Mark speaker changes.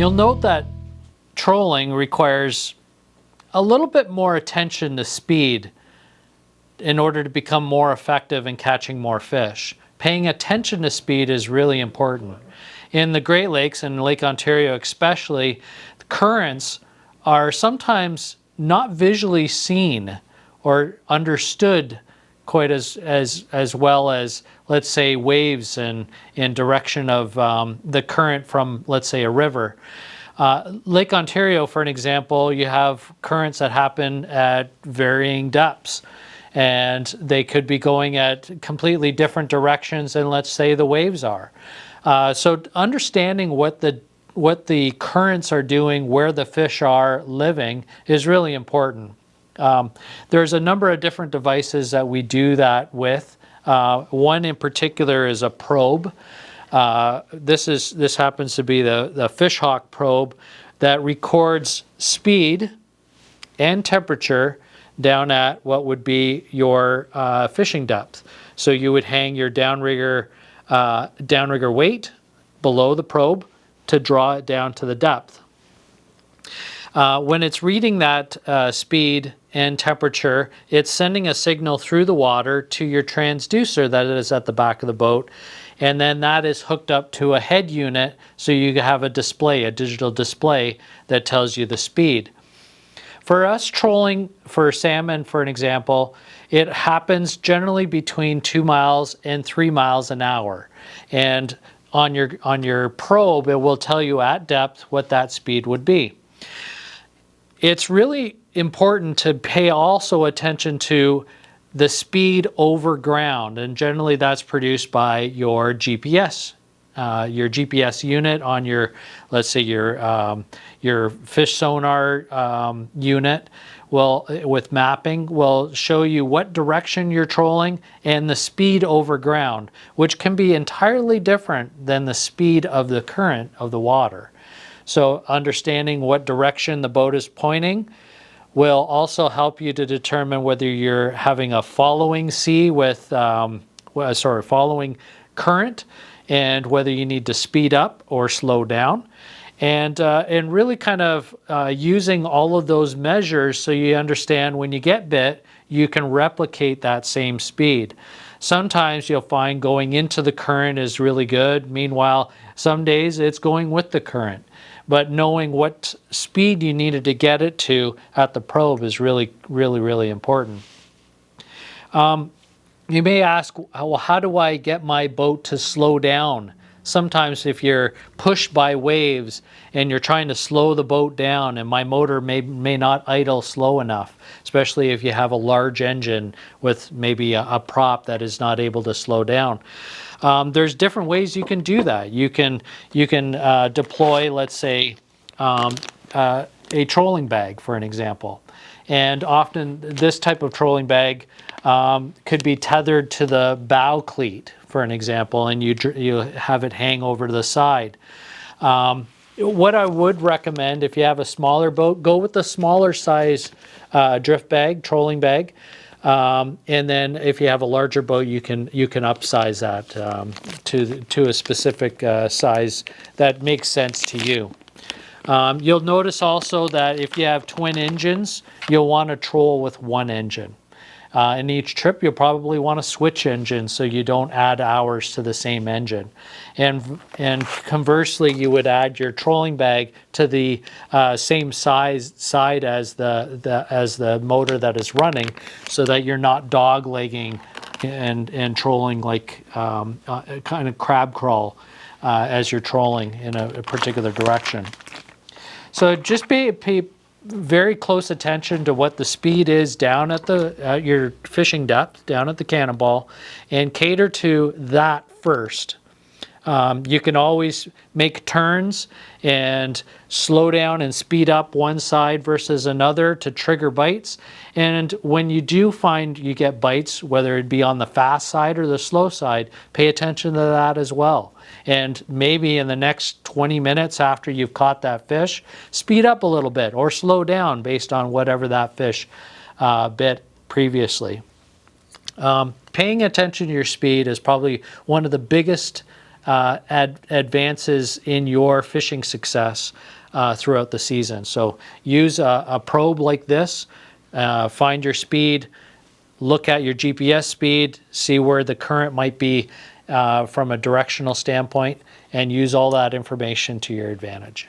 Speaker 1: You'll note that trolling requires a little bit more attention to speed in order to become more effective in catching more fish. Paying attention to speed is really important. In the Great Lakes and Lake Ontario especially, the currents are sometimes not visually seen or understood quite as well as, let's say, waves in direction of the current from, let's say, a river. Lake Ontario, for an example, you have currents that happen at varying depths, and they could be going at completely different directions than, let's say, the waves are. So understanding what the currents are doing, where the fish are living, is really important. There's a number of different devices that we do that with. One in particular is a probe. This happens to be the Fishhawk probe that records speed and temperature down at what would be your fishing depth. So you would hang your downrigger weight below the probe to draw it down to the depth. When it's reading that speed and temperature, it's sending a signal through the water to your transducer that is at the back of the boat, and then that is hooked up to a head unit, so you have a display, a digital display that tells you the speed. For us trolling for salmon, for an example, it happens generally between 2 miles and 3 miles an hour, and on your probe it will tell you at depth what that speed would be. It's really important to pay also attention to the speed over ground, and generally that's produced by your GPS. Your GPS unit on your, let's say, your fish sonar unit with mapping will show you what direction you're trolling and the speed over ground, which can be entirely different than the speed of the current of the water. So understanding what direction the boat is pointing will also help you to determine whether you're having a following sea with, following current, and whether you need to speed up or slow down. And really kind of using all of those measures so you understand when you get bit, you can replicate that same speed. Sometimes you'll find going into the current is really good. Meanwhile, some days it's going with the current. But knowing what speed you needed to get it to at the probe is really, really, really important. You may ask, well, how do I get my boat to slow down? Sometimes if you're pushed by waves and you're trying to slow the boat down, and my motor may not idle slow enough, especially if you have a large engine with maybe a prop that is not able to slow down. There's different ways you can do that. You can deploy, let's say, a trolling bag, for an example. And often this type of trolling bag could be tethered to the bow cleat, for an example, and you have it hang over to the side. What I would recommend, if you have a smaller boat, go with the smaller size drift bag, trolling bag. And then if you have a larger boat, you can upsize that to a specific size that makes sense to you. You'll notice also that if you have twin engines, you'll want to troll with one engine. In each trip, you'll probably want to switch engines so you don't add hours to the same engine. And conversely, you would add your trolling bag to the same side as the motor that is running, so that you're not dog-legging and trolling like kind of crab crawl as you're trolling in a particular direction. So just pay very close attention to what the speed is down at your fishing depth, down at the cannonball, and cater to that first. You can always make turns and slow down and speed up one side versus another to trigger bites. And when you do find you get bites, whether it be on the fast side or the slow side, pay attention to that as well. And maybe in the next 20 minutes after you've caught that fish, speed up a little bit or slow down based on whatever that fish bit previously. Paying attention to your speed is probably one of the biggest advances in your fishing success throughout the season. So use a probe like this, find your speed, look at your GPS speed, see where the current might be from a directional standpoint, and use all that information to your advantage.